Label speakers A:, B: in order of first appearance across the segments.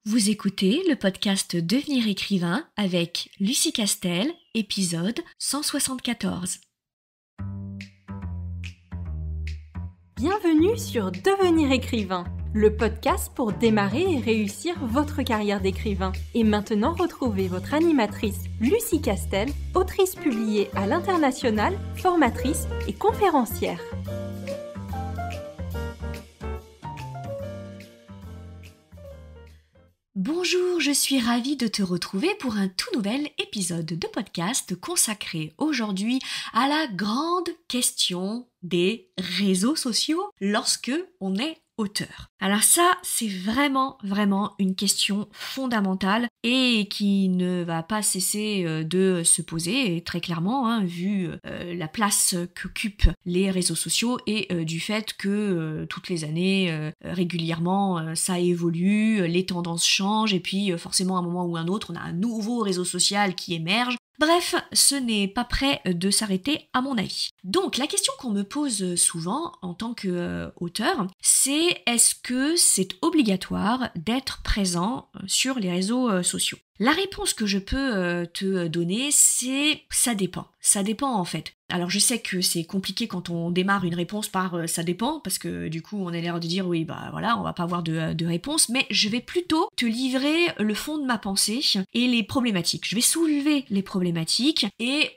A: Vous écoutez le podcast Devenir écrivain avec Lucie Castel, épisode 174.
B: Bienvenue sur Devenir écrivain, le podcast pour démarrer et réussir votre carrière d'écrivain. Et maintenant, retrouvez votre animatrice Lucie Castel, autrice publiée à l'international, formatrice et conférencière.
A: Bonjour, je suis ravie de te retrouver pour un tout nouvel épisode de podcast consacré aujourd'hui à la grande question des réseaux sociaux lorsque on est auteur. Alors ça, c'est vraiment une question fondamentale et qui ne va pas cesser de se poser, et très clairement, vu la place qu'occupent les réseaux sociaux et du fait que toutes les années, régulièrement, ça évolue, les tendances changent et puis forcément à un moment ou un autre, on a un nouveau réseau social qui émerge. Bref, ce n'est pas prêt de s'arrêter à mon avis. Donc la question qu'on me pose souvent en tant qu'auteur, c'est est-ce que c'est obligatoire d'être présent sur les réseaux sociaux ? La réponse que je peux te donner, c'est ça dépend. Ça dépend en fait. Alors je sais que c'est compliqué quand on démarre une réponse par ça dépend, parce que du coup on a l'air de dire oui bah voilà, on va pas avoir de réponse, mais je vais plutôt te livrer le fond de ma pensée et les problématiques. Je vais soulever les problématiques et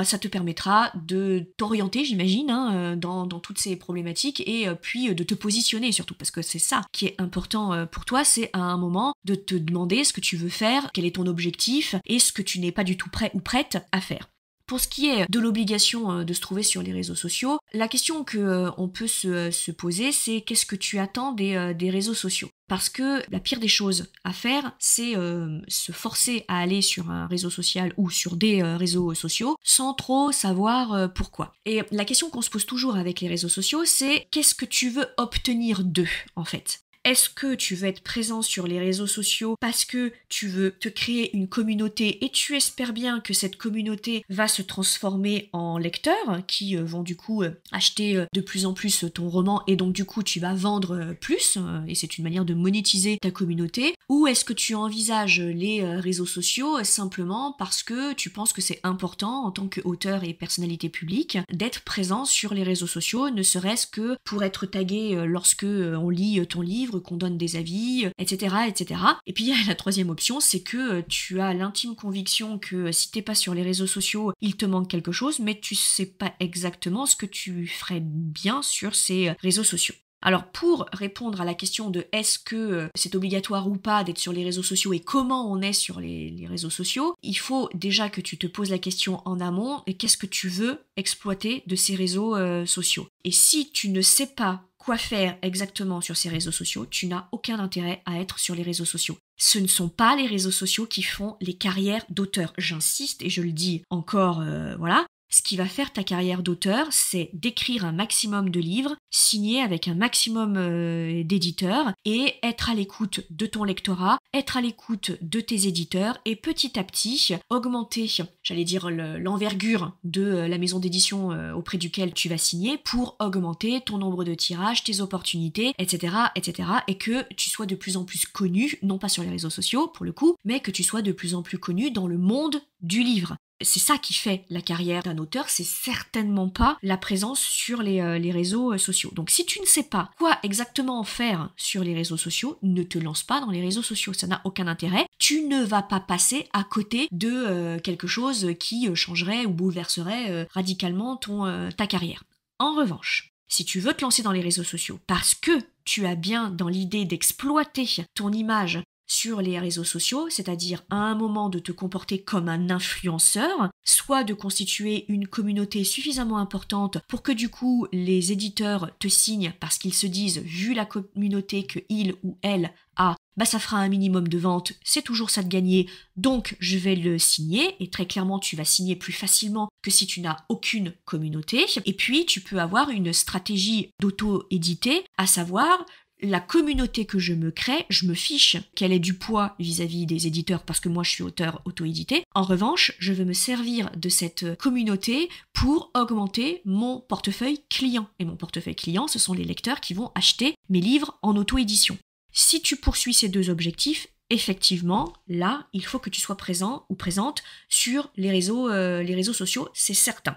A: ça te permettra de t'orienter, j'imagine, dans toutes ces problématiques et puis de te positionner surtout, parce que c'est ça qui est important pour toi, c'est à un moment de te demander ce que tu veux faire, quel est ton objectif et ce que tu n'es pas du tout prêt ou prête à faire. Pour ce qui est de l'obligation de se trouver sur les réseaux sociaux, la question qu'on peut se poser, c'est qu'est-ce que tu attends des réseaux sociaux ? Parce que la pire des choses à faire, c'est se forcer à aller sur un réseau social ou sur des réseaux sociaux sans trop savoir pourquoi. Et la question qu'on se pose toujours avec les réseaux sociaux, c'est qu'est-ce que tu veux obtenir d'eux en fait ? Est-ce que tu veux être présent sur les réseaux sociaux parce que tu veux te créer une communauté et tu espères bien que cette communauté va se transformer en lecteurs qui vont du coup acheter de plus en plus ton roman et donc du coup tu vas vendre plus et c'est une manière de monétiser ta communauté? Ou est-ce que tu envisages les réseaux sociaux simplement parce que tu penses que c'est important en tant qu'auteur et personnalité publique d'être présent sur les réseaux sociaux, ne serait-ce que pour être tagué lorsque on lit ton livre, qu'on donne des avis, etc., etc. Et puis il y a la troisième option, c'est que tu as l'intime conviction que si t'es pas sur les réseaux sociaux, il te manque quelque chose, mais tu sais pas exactement ce que tu ferais bien sur ces réseaux sociaux. Alors pour répondre à la question de est-ce que c'est obligatoire ou pas d'être sur les réseaux sociaux et comment on est sur les réseaux sociaux, il faut déjà que tu te poses la question en amont et qu'est-ce que tu veux exploiter de ces réseaux sociaux. Et si tu ne sais pas quoi faire exactement sur ces réseaux sociaux, tu n'as aucun intérêt à être sur les réseaux sociaux. Ce ne sont pas les réseaux sociaux qui font les carrières d'auteur. J'insiste et je le dis encore, voilà. Ce qui va faire ta carrière d'auteur, c'est d'écrire un maximum de livres, signer avec un maximum d'éditeurs et être à l'écoute de ton lectorat, être à l'écoute de tes éditeurs et petit à petit augmenter, j'allais dire l'envergure de la maison d'édition auprès duquel tu vas signer pour augmenter ton nombre de tirages, tes opportunités, etc., etc. et que tu sois de plus en plus connu, non pas sur les réseaux sociaux pour le coup, mais que tu sois de plus en plus connu dans le monde du livre. C'est ça qui fait la carrière d'un auteur, c'est certainement pas la présence sur les réseaux sociaux. Donc si tu ne sais pas quoi exactement faire sur les réseaux sociaux, ne te lance pas dans les réseaux sociaux, ça n'a aucun intérêt. Tu ne vas pas passer à côté de quelque chose qui changerait ou bouleverserait radicalement ta carrière. En revanche, si tu veux te lancer dans les réseaux sociaux parce que tu as bien dans l'idée d'exploiter ton image sur les réseaux sociaux, c'est-à-dire à un moment de te comporter comme un influenceur, soit de constituer une communauté suffisamment importante pour que du coup les éditeurs te signent parce qu'ils se disent, vu la communauté que il ou elle a, bah ça fera un minimum de ventes, c'est toujours ça de gagner, donc je vais le signer, et très clairement tu vas signer plus facilement que si tu n'as aucune communauté, et puis tu peux avoir une stratégie d'auto-édité, à savoir la communauté que je me crée, je me fiche qu'elle ait du poids vis-à-vis des éditeurs parce que moi je suis auteur auto-édité. En revanche, je veux me servir de cette communauté pour augmenter mon portefeuille client. Et mon portefeuille client, ce sont les lecteurs qui vont acheter mes livres en auto-édition. Si tu poursuis ces deux objectifs, effectivement, là, il faut que tu sois présent ou présente sur les réseaux sociaux, c'est certain.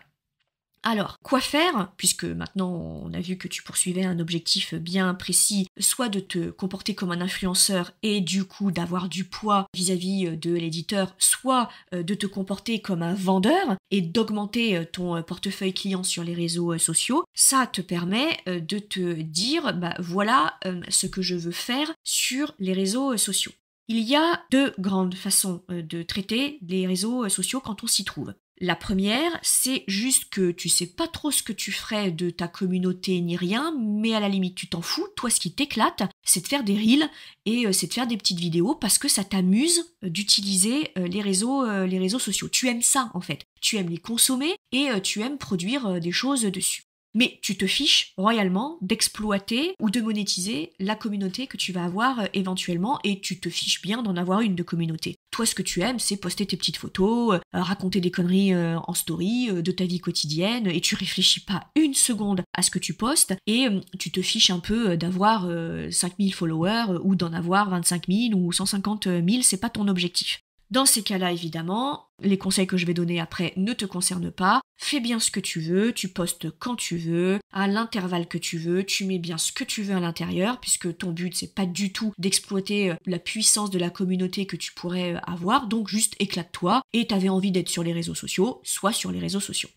A: Alors, quoi faire, puisque maintenant on a vu que tu poursuivais un objectif bien précis, soit de te comporter comme un influenceur et du coup d'avoir du poids vis-à-vis de l'éditeur, soit de te comporter comme un vendeur et d'augmenter ton portefeuille client sur les réseaux sociaux, ça te permet de te dire, voilà ce que je veux faire sur les réseaux sociaux. Il y a 2 grandes façons de traiter les réseaux sociaux quand on s'y trouve. La première, c'est juste que tu sais pas trop ce que tu ferais de ta communauté ni rien, mais à la limite tu t'en fous. Toi, ce qui t'éclate, c'est de faire des reels et c'est de faire des petites vidéos parce que ça t'amuse d'utiliser les réseaux sociaux. Tu aimes ça en fait. Tu aimes les consommer et tu aimes produire des choses dessus. Mais tu te fiches royalement d'exploiter ou de monétiser la communauté que tu vas avoir éventuellement et tu te fiches bien d'en avoir une de communauté. Toi, ce que tu aimes, c'est poster tes petites photos, raconter des conneries en story de ta vie quotidienne et tu réfléchis pas une seconde à ce que tu postes et tu te fiches un peu d'avoir 5000 followers ou d'en avoir 25 000 ou 150 000, c'est pas ton objectif. Dans ces cas-là, évidemment, les conseils que je vais donner après ne te concernent pas. Fais bien ce que tu veux, tu postes quand tu veux, à l'intervalle que tu veux, tu mets bien ce que tu veux à l'intérieur, puisque ton but, c'est pas du tout d'exploiter la puissance de la communauté que tu pourrais avoir, donc juste éclate-toi, et t'avais envie d'être sur les réseaux sociaux, sois sur les réseaux sociaux.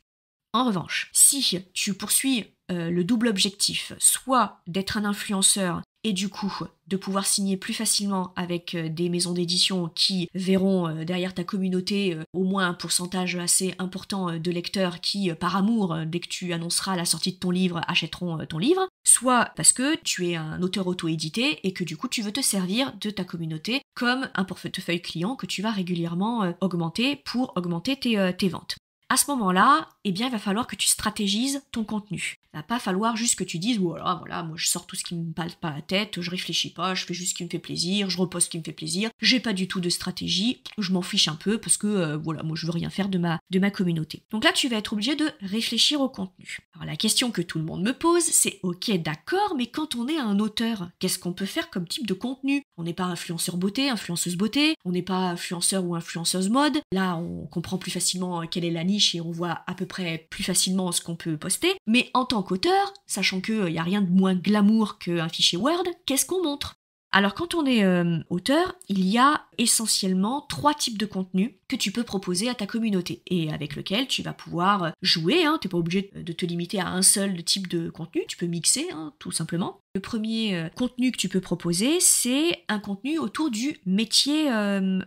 A: En revanche, si tu poursuis le double objectif, soit d'être un influenceur et du coup de pouvoir signer plus facilement avec des maisons d'édition qui verront derrière ta communauté au moins un pourcentage assez important de lecteurs qui, par amour, dès que tu annonceras la sortie de ton livre, achèteront ton livre, soit parce que tu es un auteur auto-édité et que du coup tu veux te servir de ta communauté comme un portefeuille client que tu vas régulièrement augmenter pour augmenter tes ventes. À ce moment-là, eh bien, il va falloir que tu stratégises ton contenu. Il va pas falloir juste que tu dises voilà, moi je sors tout ce qui me passe par la tête, je réfléchis pas, je fais juste ce qui me fait plaisir, je reposte ce qui me fait plaisir, j'ai pas du tout de stratégie, je m'en fiche un peu parce que moi je veux rien faire de ma communauté. Donc là, tu vas être obligé de réfléchir au contenu. Alors la question que tout le monde me pose, c'est ok, d'accord, mais quand on est un auteur, qu'est-ce qu'on peut faire comme type de contenu? On n'est pas influenceur beauté, influenceuse beauté, on n'est pas influenceur ou influenceuse mode. Là, on comprend plus facilement quelle est la niche et on voit à peu près plus facilement ce qu'on peut poster. Mais en tant qu'auteur, sachant qu'il n'y a rien de moins glamour qu'un fichier Word, qu'est-ce qu'on montre? Alors quand on est auteur, il y a essentiellement 3 types de contenus que tu peux proposer à ta communauté et avec lequel tu vas pouvoir jouer. T'es pas obligé de te limiter à un seul type de contenu, tu peux mixer tout simplement. Le premier contenu que tu peux proposer, c'est un contenu autour du métier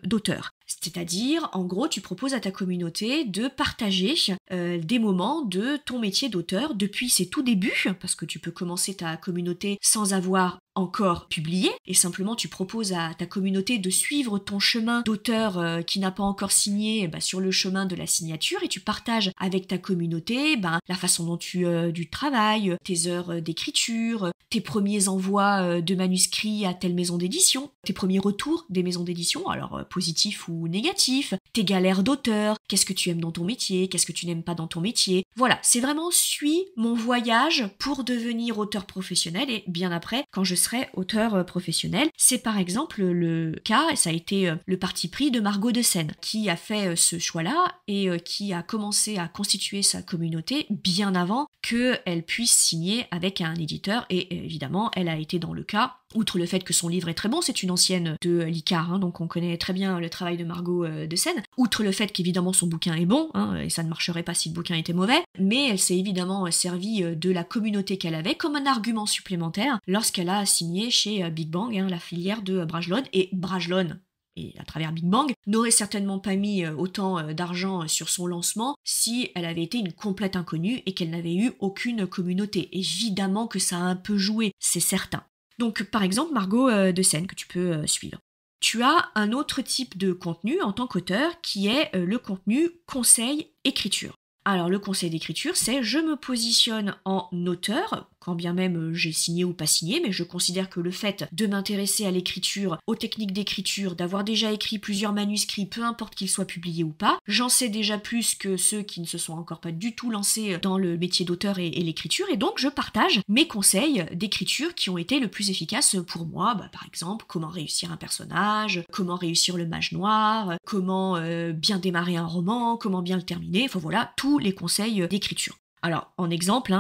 A: d'auteur. C'est-à-dire, en gros, tu proposes à ta communauté de partager des moments de ton métier d'auteur depuis ses tout débuts, parce que tu peux commencer ta communauté sans avoir encore publié, et simplement tu proposes à ta communauté de suivre ton chemin d'auteur qui n'a pas encore signé sur le chemin de la signature, et tu partages avec ta communauté la façon dont tu travailles, tes heures d'écriture, tes premiers envois de manuscrits à telle maison d'édition, tes premiers retours des maisons d'édition, alors positifs ou négatifs, tes galères d'auteur, qu'est-ce que tu aimes dans ton métier, qu'est-ce que tu n'aimes pas dans ton métier. Voilà, c'est vraiment suis mon voyage pour devenir auteur professionnel et bien après, quand je serai auteur professionnel. C'est par exemple le cas, et ça a été le parti pris de Margot de Seine, qui a fait ce choix-là et qui a commencé à constituer sa communauté bien avant qu'elle puisse signer avec un éditeur et évidemment, elle a été dans le cas. Outre le fait que son livre est très bon, c'est une ancienne de l'ICAR, donc on connaît très bien le travail de Margot de Seine. Outre le fait qu'évidemment son bouquin est bon, et ça ne marcherait pas si le bouquin était mauvais, mais elle s'est évidemment servie de la communauté qu'elle avait comme un argument supplémentaire lorsqu'elle a signé chez Big Bang, la filière de Brajlon, et Brajlon, et à travers Big Bang, n'aurait certainement pas mis autant d'argent sur son lancement si elle avait été une complète inconnue et qu'elle n'avait eu aucune communauté. Évidemment que ça a un peu joué, c'est certain. Donc par exemple Margot de Seine que tu peux suivre. Tu as un autre type de contenu en tant qu'auteur qui est le contenu conseil écriture. Alors le conseil d'écriture, c'est je me positionne en auteur, quand bien même j'ai signé ou pas signé, mais je considère que le fait de m'intéresser à l'écriture, aux techniques d'écriture, d'avoir déjà écrit plusieurs manuscrits, peu importe qu'ils soient publiés ou pas, j'en sais déjà plus que ceux qui ne se sont encore pas du tout lancés dans le métier d'auteur et l'écriture, et donc je partage mes conseils d'écriture qui ont été le plus efficaces pour moi, par exemple comment réussir un personnage, comment réussir le mage noir, comment bien démarrer un roman, comment bien le terminer, enfin voilà, tous les conseils d'écriture. Alors, en exemple,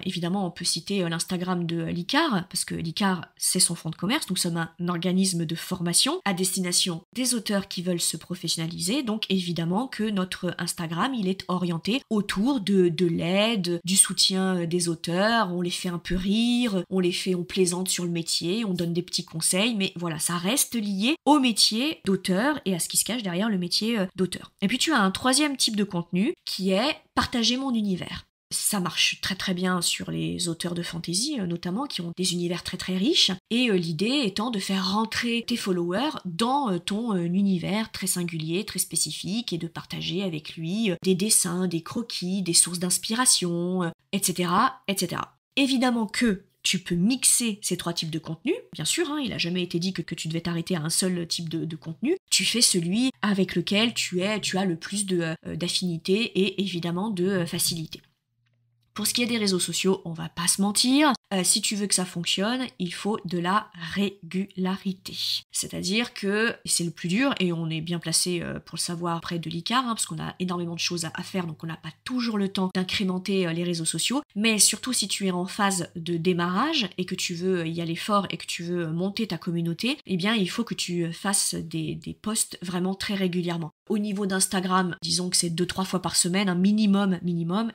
A: évidemment, on peut citer l'Instagram de l'ICAR, parce que l'ICAR, c'est son fonds de commerce, nous sommes un organisme de formation à destination des auteurs qui veulent se professionnaliser, donc évidemment que notre Instagram, il est orienté autour de l'aide, du soutien des auteurs, on les fait un peu rire, on plaisante sur le métier, on donne des petits conseils, mais voilà, ça reste lié au métier d'auteur et à ce qui se cache derrière le métier d'auteur. Et puis tu as un troisième type de contenu qui est partager mon univers. Ça marche très très bien sur les auteurs de fantasy notamment qui ont des univers très très riches et l'idée étant de faire rentrer tes followers dans ton univers très singulier, très spécifique et de partager avec lui des dessins, des croquis, des sources d'inspiration, etc., etc. Évidemment que tu peux mixer ces trois types de contenus, bien sûr, il n'a jamais été dit que tu devais t'arrêter à un seul type de contenu. Tu fais celui avec lequel tu as le plus d'affinité et évidemment de facilité. Pour ce qui est des réseaux sociaux, on va pas se mentir, si tu veux que ça fonctionne, il faut de la régularité. C'est-à-dire que c'est le plus dur, et on est bien placé pour le savoir près de l'ICAR, parce qu'on a énormément de choses à faire, donc on n'a pas toujours le temps d'incrémenter les réseaux sociaux, mais surtout si tu es en phase de démarrage, et que tu veux y aller fort, et que tu veux monter ta communauté, eh bien il faut que tu fasses des posts vraiment très régulièrement. Au niveau d'Instagram, disons que c'est 2-3 fois par semaine, un minimum,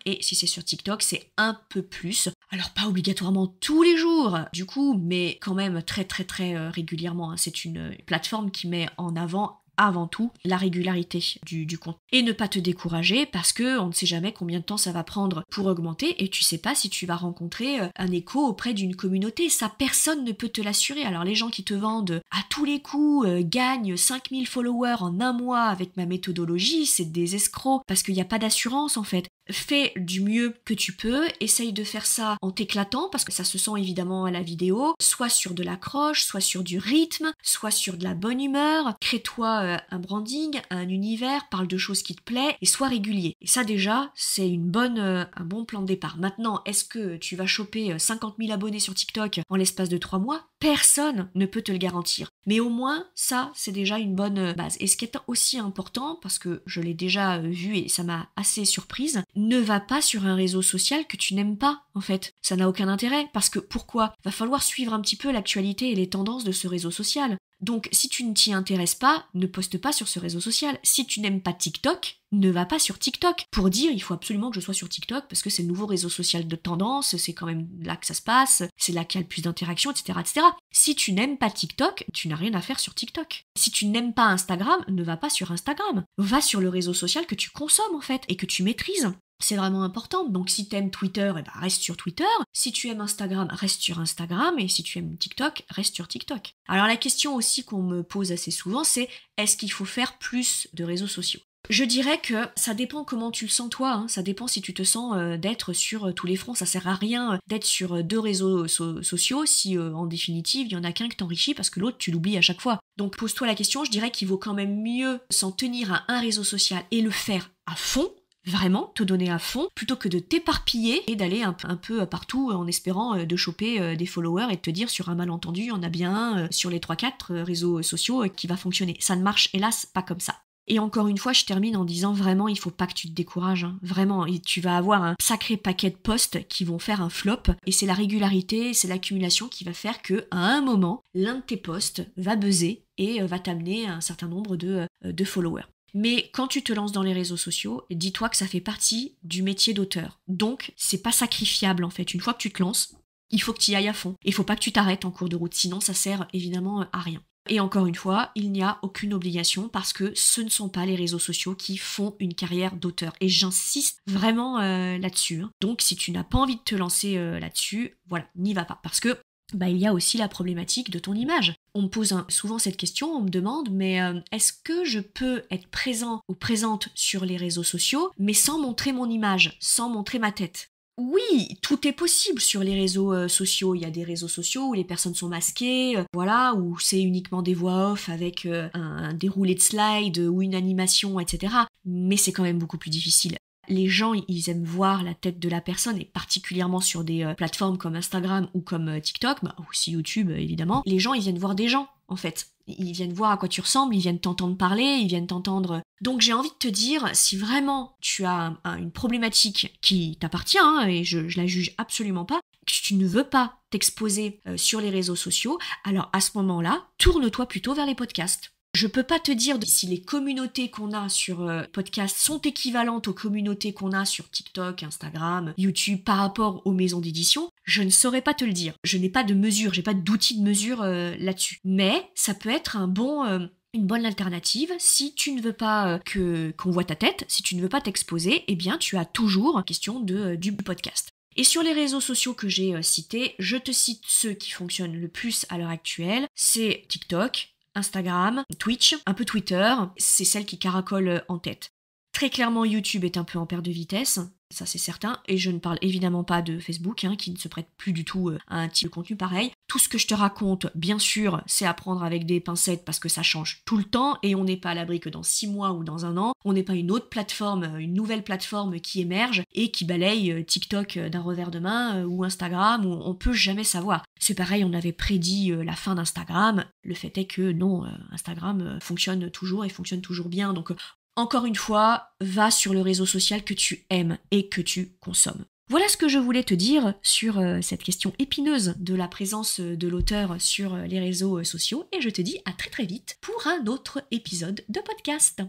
A: et si c'est sur TikTok, c'est un peu plus. Alors pas obligatoirement tous les jours, du coup, mais quand même très très très régulièrement. C'est une plateforme qui met en avant tout la régularité du compte. Et ne pas te décourager parce que on ne sait jamais combien de temps ça va prendre pour augmenter et tu sais pas si tu vas rencontrer un écho auprès d'une communauté. Ça, personne ne peut te l'assurer. Alors les gens qui te vendent à tous les coups gagnent 5000 followers en un mois avec ma méthodologie, c'est des escrocs parce qu'il n'y a pas d'assurance en fait. Fais du mieux que tu peux, essaye de faire ça en t'éclatant parce que ça se sent évidemment à la vidéo, soit sur de l'accroche, soit sur du rythme, soit sur de la bonne humeur, crée-toi un branding, un univers, parle de choses qui te plaisent et sois régulier. Et ça déjà, c'est un bon plan de départ. Maintenant, est-ce que tu vas choper 50 000 abonnés sur TikTok en l'espace de 3 mois? Personne ne peut te le garantir. Mais au moins, ça, c'est déjà une bonne base. Et ce qui est aussi important, parce que je l'ai déjà vu et ça m'a assez surprise, ne va pas sur un réseau social que tu n'aimes pas, en fait. Ça n'a aucun intérêt, parce que pourquoi? Va falloir suivre un petit peu l'actualité et les tendances de ce réseau social. Donc, si tu ne t'y intéresses pas, ne poste pas sur ce réseau social. Si tu n'aimes pas TikTok, ne va pas sur TikTok. Pour dire, il faut absolument que je sois sur TikTok parce que c'est le nouveau réseau social de tendance, c'est quand même là que ça se passe, c'est là qu'il y a le plus d'interactions, etc., etc. Si tu n'aimes pas TikTok, tu n'as rien à faire sur TikTok. Si tu n'aimes pas Instagram, ne va pas sur Instagram. Va sur le réseau social que tu consommes, en fait, et que tu maîtrises. C'est vraiment important. Donc si tu aimes Twitter, reste sur Twitter. Si tu aimes Instagram, reste sur Instagram. Et si tu aimes TikTok, reste sur TikTok. Alors la question aussi qu'on me pose assez souvent, c'est est-ce qu'il faut faire plus de réseaux sociaux? Je dirais que ça dépend comment tu le sens toi, ça dépend si tu te sens d'être sur tous les fronts, ça sert à rien d'être sur 2 réseaux sociaux si en définitive il y en a qu'un que t'enrichit parce que l'autre tu l'oublies à chaque fois. Donc pose-toi la question, je dirais qu'il vaut quand même mieux s'en tenir à un réseau social et le faire à fond, vraiment te donner à fond, plutôt que de t'éparpiller et d'aller un peu partout en espérant de choper des followers et de te dire sur un malentendu, il y en a bien un sur les 3-4 réseaux sociaux qui va fonctionner. Ça ne marche hélas pas comme ça. Et encore une fois, je termine en disant vraiment, il faut pas que tu te décourages, vraiment, et tu vas avoir un sacré paquet de posts qui vont faire un flop, et c'est la régularité, c'est l'accumulation qui va faire que à un moment, l'un de tes posts va buzzer et va t'amener un certain nombre de followers. Mais quand tu te lances dans les réseaux sociaux, dis-toi que ça fait partie du métier d'auteur. Donc, c'est pas sacrifiable en fait. Une fois que tu te lances, il faut que tu y ailles à fond. Il faut pas que tu t'arrêtes en cours de route, sinon ça sert évidemment à rien. Et encore une fois, il n'y a aucune obligation parce que ce ne sont pas les réseaux sociaux qui font une carrière d'auteur. Et j'insiste vraiment là-dessus. Donc si tu n'as pas envie de te lancer là-dessus, voilà, n'y va pas. Parce que il y a aussi la problématique de ton image. On me pose souvent cette question, on me demande, mais est-ce que je peux être présent ou présente sur les réseaux sociaux, mais sans montrer mon image, sans montrer ma tête ? Oui, tout est possible sur les réseaux sociaux. Il y a des réseaux sociaux où les personnes sont masquées, où c'est uniquement des voix off avec un déroulé de slide ou une animation, etc. Mais c'est quand même beaucoup plus difficile. Les gens, ils aiment voir la tête de la personne, et particulièrement sur des plateformes comme Instagram ou comme TikTok, aussi YouTube évidemment. Les gens, ils viennent voir des gens, en fait. Ils viennent voir à quoi tu ressembles, ils viennent t'entendre parler, ils viennent t'entendre... Donc j'ai envie de te dire, si vraiment tu as une problématique qui t'appartient, et je la juge absolument pas, que tu ne veux pas t'exposer sur les réseaux sociaux, alors à ce moment-là, tourne-toi plutôt vers les podcasts. Je peux pas te dire si les communautés qu'on a sur podcast sont équivalentes aux communautés qu'on a sur TikTok, Instagram, YouTube par rapport aux maisons d'édition. Je ne saurais pas te le dire. Je n'ai pas de mesure, j'ai pas d'outil de mesure là-dessus. Mais ça peut être une bonne alternative si tu ne veux pas qu'on voit ta tête, si tu ne veux pas t'exposer, eh bien tu as toujours question du podcast. Et sur les réseaux sociaux que j'ai cités, je te cite ceux qui fonctionnent le plus à l'heure actuelle. C'est TikTok, Instagram, Twitch, un peu Twitter, c'est celle qui caracole en tête. Très clairement, YouTube est un peu en perte de vitesse, ça c'est certain, et je ne parle évidemment pas de Facebook, qui ne se prête plus du tout à un type de contenu pareil. Tout ce que je te raconte, bien sûr, c'est à prendre avec des pincettes parce que ça change tout le temps, et on n'est pas à l'abri que dans 6 mois ou dans 1 an, on n'est pas une autre plateforme, une nouvelle plateforme qui émerge et qui balaye TikTok d'un revers de main, ou Instagram, où on peut jamais savoir. C'est pareil, on avait prédit la fin d'Instagram, le fait est que non, Instagram fonctionne toujours et fonctionne toujours bien, donc encore une fois, va sur le réseau social que tu aimes et que tu consommes. Voilà ce que je voulais te dire sur cette question épineuse de la présence de l'auteur sur les réseaux sociaux, et je te dis à très très vite pour un autre épisode de podcast.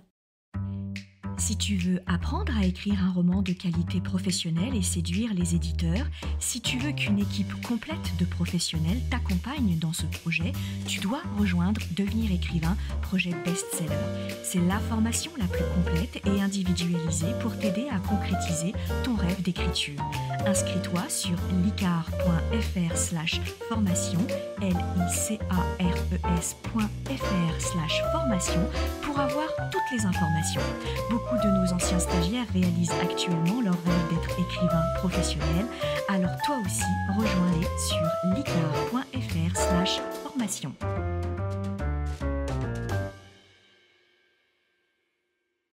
A: Si tu veux apprendre à écrire un roman de qualité professionnelle et séduire les éditeurs, si tu veux qu'une équipe complète de professionnels t'accompagne dans ce projet, tu dois rejoindre Devenir écrivain, projet best-seller. C'est la formation la plus complète et individualisée pour t'aider à concrétiser ton rêve d'écriture. Inscris-toi sur licar.fr/formation, licares.fr/formation pour avoir toutes les informations. Beaucoup de nos anciens stagiaires réalisent actuellement leur rêve d'être écrivain professionnel, alors toi aussi, rejoins-les sur licar.fr/formation.